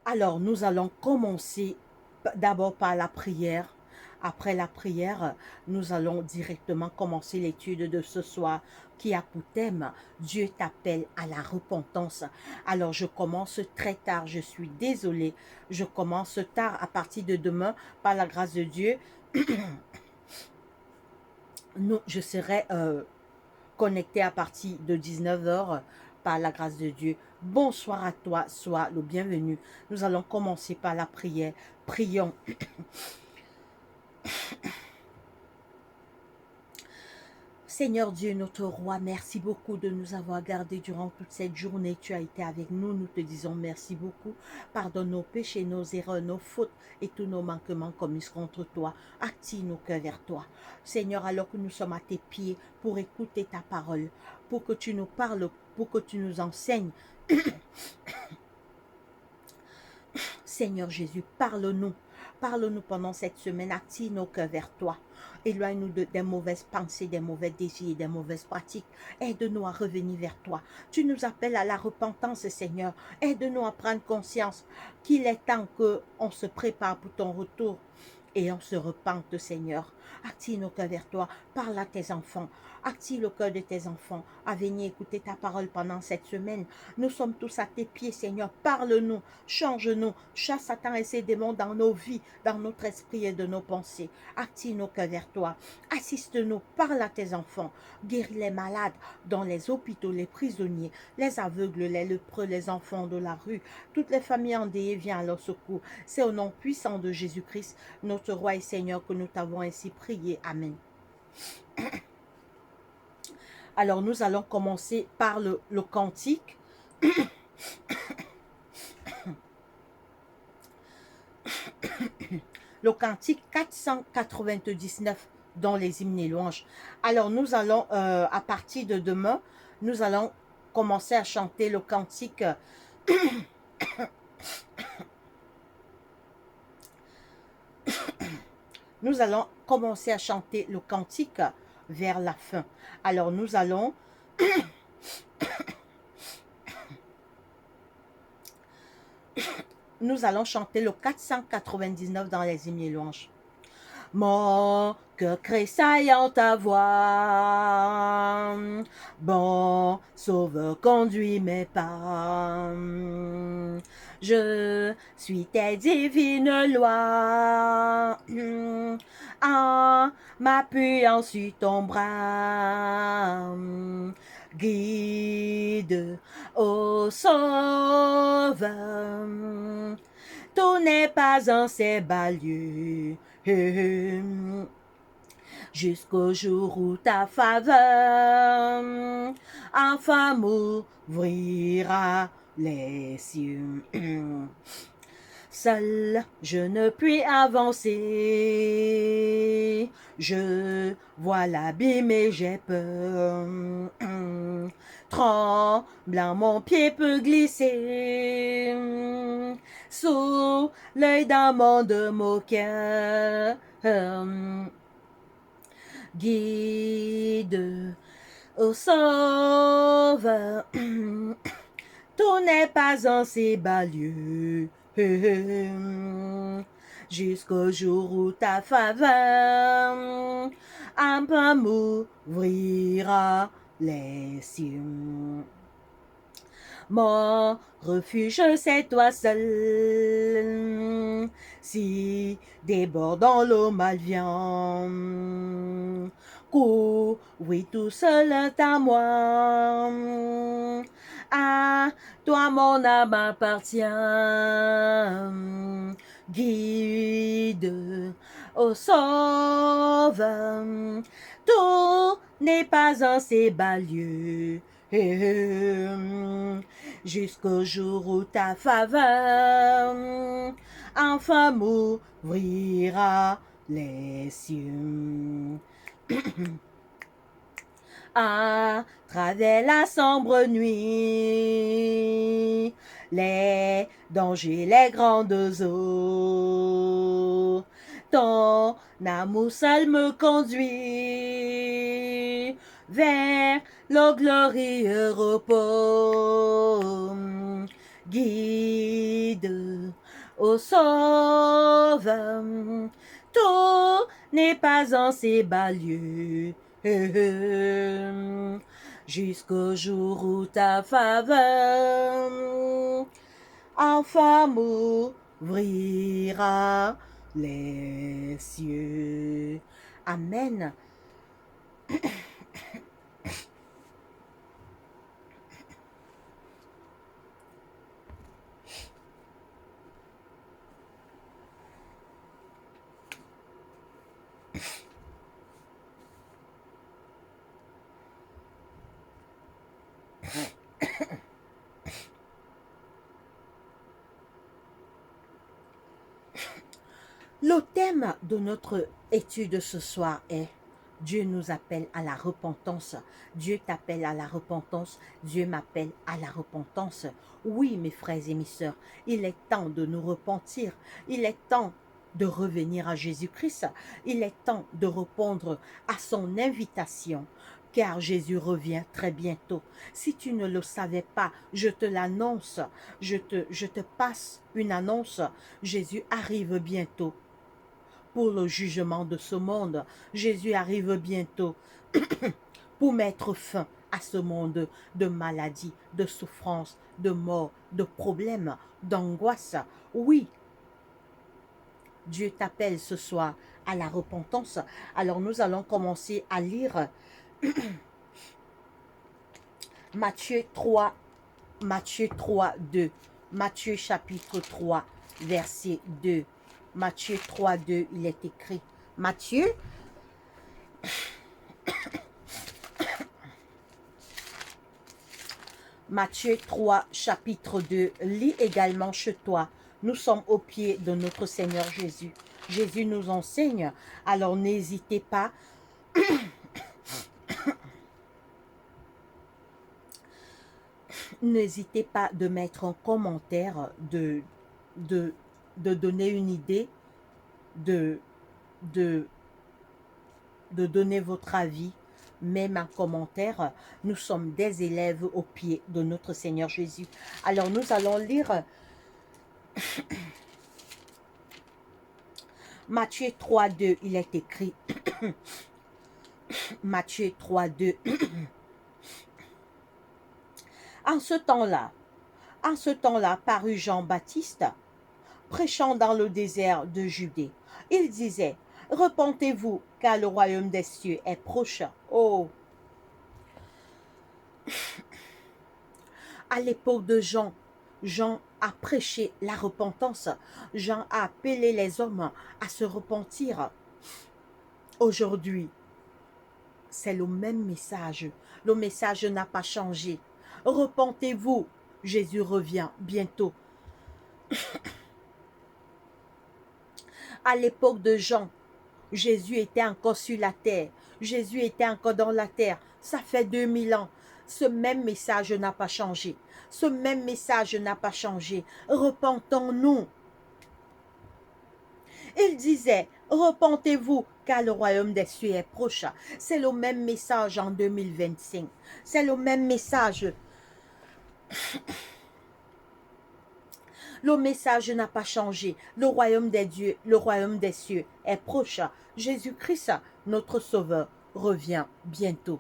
Alors, nous allons commencer d'abord par la prière. Après la prière, nous allons directement commencer l'étude de ce soir qui a pour thème Dieu t'appelle à la repentance. Alors, je commence très tard, je suis désolée. Je commence tard à partir de demain, par la grâce de Dieu. Je serai connecté à partir de 19 h par la grâce de Dieu. Bonsoir à toi, sois le bienvenu. Nous allons commencer par la prière. Prions. Seigneur Dieu, notre roi, merci beaucoup de nous avoir gardés durant toute cette journée. Tu as été avec nous, nous te disons merci beaucoup. Pardonne nos péchés, nos erreurs, nos fautes et tous nos manquements commis contre toi. Attire nos cœurs vers toi. Seigneur, alors que nous sommes à tes pieds pour écouter ta parole, pour que tu nous parles, pour que tu nous enseignes. Seigneur Jésus, parle-nous. Parle-nous pendant cette semaine, attire nos cœurs vers toi. Éloigne-nous des mauvaises pensées, des mauvais désirs, des mauvaises pratiques. Aide-nous à revenir vers toi. Tu nous appelles à la repentance, Seigneur. Aide-nous à prendre conscience qu'il est temps qu'on se prépare pour ton retour et on se repente, Seigneur. Attire nos cœurs vers toi. Parle à tes enfants. Attire le cœur de tes enfants à venir écouter ta parole pendant cette semaine. Nous sommes tous à tes pieds, Seigneur. Parle-nous, change-nous, chasse Satan et ses démons dans nos vies, dans notre esprit et de nos pensées. Attire nos cœurs vers toi. Assiste-nous, parle à tes enfants. Guéris les malades dans les hôpitaux, les prisonniers, les aveugles, les lépreux, les enfants de la rue. Toutes les familles endeuillées, viens à leur secours. C'est au nom puissant de Jésus-Christ, notre roi et Seigneur, que nous t'avons ainsi prié. Amen. Alors nous allons commencer par le cantique. Le cantique 499 dans les hymnes et louanges. Alors nous allons, à partir de demain, nous allons commencer à chanter le cantique. Nous allons commencer à chanter le cantique vers la fin. Alors nous allons chanter le 499 dans les hymnes et louanges. Mon cœur tressaillant ta voix, bon sauveur conduis mes pas. Je suis tes divines lois, en m'appuyant sur ton bras. Guide, ô sauveur, tout n'est pas en ces bas lieux. Jusqu'au jour où ta faveur enfin m'ouvrira les cieux. Seul, je ne puis avancer. Je vois l'abîme et j'ai peur. Tremblant, mon pied peut glisser sous l'œil d'un monde moqueur. Guide, ô sauveur, tout n'est pas en ces bas lieux. Jusqu'au jour où ta faveur un peu m'ouvrira les cieux. Mon refuge, c'est toi seul. Si débordant l'eau mal vient, oui, tout seul à moi. À toi, mon âme appartient. Guide, ô sauveur, tout n'est pas en ces bas lieux. Jusqu'au jour où ta faveur enfin m'ouvrira les cieux. À travers la sombre nuit, les dangers, les grandes eaux, ton amour seul me conduit vers le glorieux repos. Guide, ô Sauveur, tout n'est pas en ces bas lieux. Jusqu'au jour où ta faveur enfin m'ouvrira les cieux. Amen. Le thème de notre étude ce soir est Dieu nous appelle à la repentance. Dieu t'appelle à la repentance. Dieu m'appelle à la repentance. Oui, mes frères et mes sœurs, il est temps de nous repentir. Il est temps de revenir à Jésus-Christ. Il est temps de répondre à son invitation. Car Jésus revient très bientôt. Si tu ne le savais pas, je te l'annonce. Je te passe une annonce. Jésus arrive bientôt pour le jugement de ce monde. Jésus arrive bientôt pour mettre fin à ce monde de maladies, de souffrances, de mort, de problèmes, d'angoisse. Oui, Dieu t'appelle ce soir à la repentance. Alors nous allons commencer à lire Matthieu 3, Matthieu 3, 2. Matthieu chapitre 3, verset 2. Matthieu 3, 2, il est écrit. Matthieu 3, chapitre 2, lis également chez toi. Nous sommes au pied de notre Seigneur Jésus. Jésus nous enseigne, alors n'hésitez pas. N'hésitez pas de mettre un commentaire, de donner une idée, de donner votre avis, même un commentaire. Nous sommes des élèves au pied de notre Seigneur Jésus. Alors nous allons lire Matthieu 3, 2, il est écrit. Matthieu 3, 2. En ce temps-là, parut Jean-Baptiste, prêchant dans le désert de Judée. Il disait, repentez-vous, car le royaume des cieux est proche. Oh! À l'époque de Jean, Jean a prêché la repentance. Jean a appelé les hommes à se repentir. Aujourd'hui, c'est le même message. Le message n'a pas changé. Repentez-vous, Jésus revient bientôt. À l'époque de Jean, Jésus était encore sur la terre. Jésus était encore dans la terre. Ça fait 2000 ans. Ce même message n'a pas changé. Ce même message n'a pas changé. Repentons-nous. Il disait, repentez-vous, car le royaume des cieux est proche. C'est le même message en 2025. C'est le même message. Le message n'a pas changé. Le royaume des dieux, le royaume des cieux est proche. Jésus-Christ, notre Sauveur, revient bientôt.